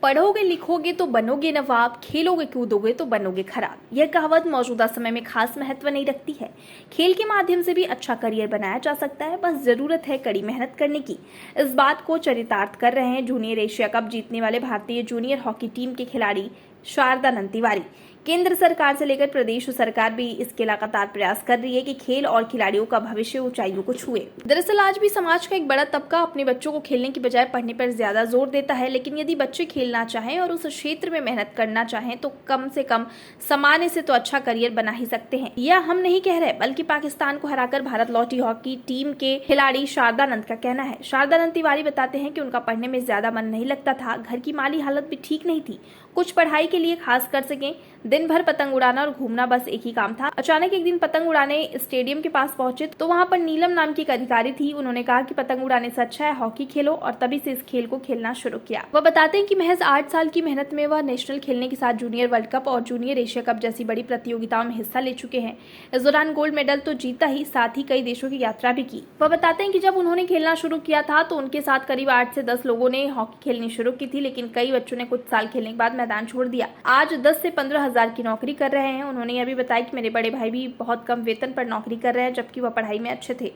पढ़ोगे लिखोगे तो बनोगे नवाब, खेलोगे कूदोगे तो बनोगे खराब। यह कहावत मौजूदा समय में खास महत्व नहीं रखती है। खेल के माध्यम से भी अच्छा करियर बनाया जा सकता है, बस जरूरत है कड़ी मेहनत करने की। इस बात को चरितार्थ कर रहे हैं जूनियर एशिया कप जीतने वाले भारतीय जूनियर हॉकी टीम के खिलाड़ी शारदानंद तिवारी। केंद्र सरकार से लेकर प्रदेश सरकार भी इसके लगातार प्रयास कर रही है कि खेल और खिलाड़ियों का भविष्य ऊंचाइयों को छुए। दरअसल आज भी समाज का एक बड़ा तबका अपने बच्चों को खेलने की बजाय पढ़ने पर ज्यादा जोर देता है, लेकिन यदि बच्चे खेलना चाहें और उस क्षेत्र में मेहनत करना चाहें तो कम से कम सामान्य से तो अच्छा करियर बना ही सकते हैं। यह हम नहीं कह रहे, बल्कि पाकिस्तान को हराकर भारत लौटी हॉकी टीम के खिलाड़ी शारदानंद का कहना है। शारदानंद तिवारी बताते हैं कि उनका पढ़ने में ज्यादा मन नहीं लगता था, घर की माली हालत भी ठीक नहीं थी, कुछ पढ़ाई के लिए खास कर सकें, दिन भर पतंग उड़ाना और घूमना बस एक ही काम था। अचानक एक दिन पतंग उड़ाने स्टेडियम के पास पहुंचे तो वहां पर नीलम नाम की एक अधिकारी थी। उन्होंने कहा कि पतंग उड़ाने से अच्छा है हॉकी खेलो, और तभी से इस खेल को खेलना शुरू किया। वह बताते हैं कि महज 8 साल की मेहनत में वह नेशनल खेलने के साथ जूनियर वर्ल्ड कप और जूनियर एशिया कप जैसी बड़ी प्रतियोगिताओं में हिस्सा ले चुके हैं। इस दौरान गोल्ड मेडल तो जीता ही, साथ ही कई देशों की यात्रा भी की। वह बताते हैं कि जब उन्होंने खेलना शुरू किया था तो उनके साथ करीब 8 से 10 लोगों ने हॉकी खेलनी शुरू की थी, लेकिन कई बच्चों ने कुछ साल खेलने के बाद मैदान छोड़ दिया। आज 10 से 15 हजार की नौकरी कर रहे हैं। उन्होंने यह भी बताया कि मेरे बड़े भाई भी बहुत कम वेतन पर नौकरी कर रहे हैं, जबकि वह पढ़ाई में अच्छे थे।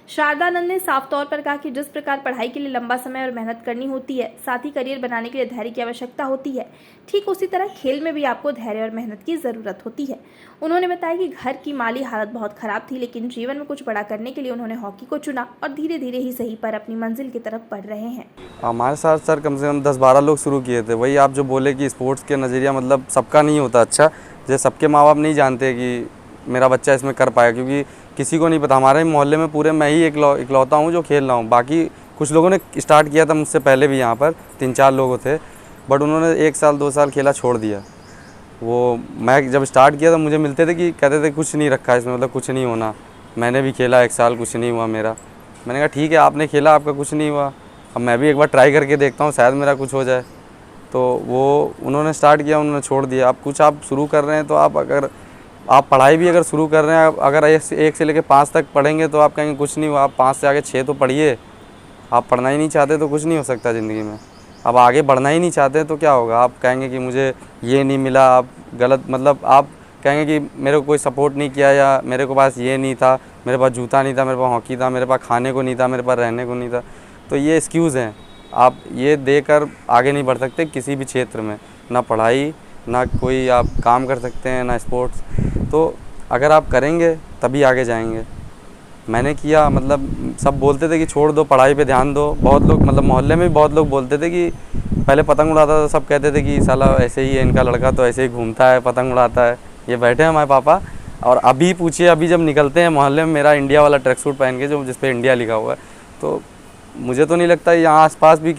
शारदानंद ने साफ तौर पर कहा कि जिस प्रकार पढ़ाई के लिए लंबा समय और मेहनत करनी होती है, साथ ही करियर बनाने के लिए धैर्य की आवश्यकता होती है, ठीक उसी तरह खेल में भी आपको धैर्य और मेहनत की जरूरत होती है। उन्होंने बताया कि घर की माली हालत बहुत खराब थी, लेकिन जीवन में कुछ बड़ा करने के लिए उन्होंने हॉकी को चुना और धीरे धीरे ही सही पर अपनी मंजिल की तरफ बढ़ रहे हैं। हमारे साथ सर कम से कम 10-12 लोग शुरू किए थे। वही आप जो बोले कि स्पोर्ट्स के नज़रिया मतलब सबका नहीं होता अच्छा, जैसे सबके माँ बाप नहीं जानते कि मेरा बच्चा इसमें कर पाया, क्योंकि किसी को नहीं पता। हमारे मोहल्ले में पूरे मैं ही इकलौता हूँ जो खेल रहा हूँ। बाकी कुछ लोगों ने स्टार्ट किया था मुझसे पहले भी, यहाँ पर 3-4 लोग थे, बट उन्होंने 1 साल 2 साल खेला छोड़ दिया। वो मैं जब स्टार्ट किया तो मुझे मिलते थे कि कहते थे कुछ नहीं रखा इसमें, मतलब कुछ नहीं होना। मैंने भी खेला 1 साल, कुछ नहीं हुआ मेरा। मैंने कहा ठीक है, आपने खेला, आपका कुछ नहीं हुआ, अब मैं भी एक बार ट्राई करके देखता हूँ, शायद मेरा कुछ हो जाए। तो वो उन्होंने स्टार्ट किया, उन्होंने छोड़ दिया। अब कुछ आप शुरू कर रहे हैं तो आप पढ़ाई भी अगर शुरू कर रहे हैं, अगर 1 से लेकर 5 तक पढ़ेंगे तो आप कहेंगे कुछ नहीं हुआ। आप 5 से आगे 6 तो पढ़िए। आप पढ़ना ही नहीं चाहते तो कुछ नहीं हो सकता ज़िंदगी में। अब आगे बढ़ना ही नहीं चाहते तो क्या होगा? आप कहेंगे कि मुझे ये नहीं मिला, आप गलत, मतलब आप कहेंगे कि मेरे को कोई सपोर्ट नहीं किया, या मेरे को पास ये नहीं था, मेरे पास जूता नहीं था, मेरे पास हॉकी था, मेरे पास खाने को नहीं था, मेरे पास रहने को नहीं था। तो ये एक्सक्यूज़ हैं। आप ये देकर आगे नहीं बढ़ सकते किसी भी क्षेत्र में, ना पढ़ाई, ना कोई आप काम कर सकते हैं, ना स्पोर्ट्स। तो अगर आप करेंगे तभी आगे जाएंगे। मैंने किया, मतलब सब बोलते थे कि छोड़ दो, पढ़ाई पे ध्यान दो। बहुत लोग, मतलब मोहल्ले में भी बहुत लोग बोलते थे कि पहले पतंग उड़ाता था, सब कहते थे कि साला ऐसे ही है, इनका लड़का तो ऐसे ही घूमता है, पतंग उड़ाता है। ये बैठे हैं हमारे पापा, और अभी पूछिए, अभी जब निकलते हैं मोहल्ले में, मेरा इंडिया वाला ट्रैक सूट पहन के, जो जिस पे इंडिया लिखा हुआ है, तो मुझे तो नहीं लगता यहाँ आसपास भी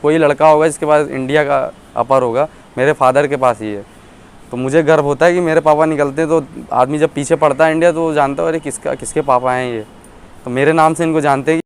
कोई लड़का होगा जिसके पास इंडिया का अपर होगा। मेरे फादर के पास ही है। तो मुझे गर्व होता है कि मेरे पापा निकलते हैं, तो आदमी जब पीछे पड़ता है इंडिया तो जानता है अरे किसके पापा हैं ये। तो मेरे नाम से इनको जानते हैं